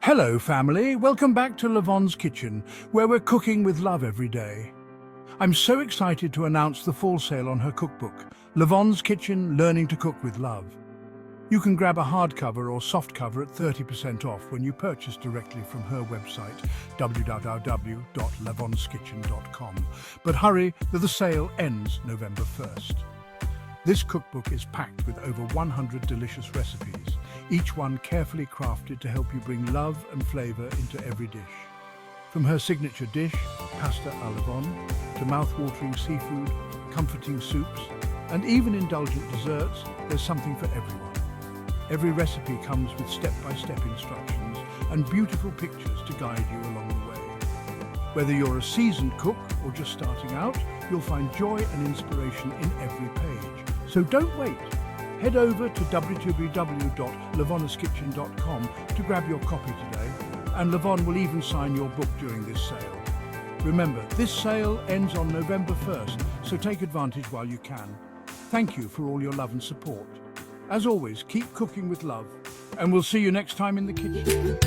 Hello family, welcome back to Lavonne's Kitchen, where we're cooking with love every day. I'm so excited to announce the fall sale on her cookbook, Lavonne's Kitchen, Learning to Cook with Love. You can grab a hardcover or softcover at 30% off when you purchase directly from her website, www.lavonskitchen.com. But hurry, the sale ends November 1st. This cookbook is packed with over 100 delicious recipes, each one carefully crafted to help you bring love and flavor into every dish. From her signature dish, pasta à Lavonne, to mouth-watering seafood, comforting soups, and even indulgent desserts, there's something for everyone. Every recipe comes with step-by-step instructions and beautiful pictures to guide you along the way. Whether you're a seasoned cook or just starting out, you'll find joy and inspiration in every page. So don't wait. Head over to www.lavonskitchen.com to grab your copy today, and Lavonne will even sign your book during this sale. Remember, this sale ends on November 1st, so take advantage while you can. Thank you for all your love and support. As always, keep cooking with love, and we'll see you next time in the kitchen.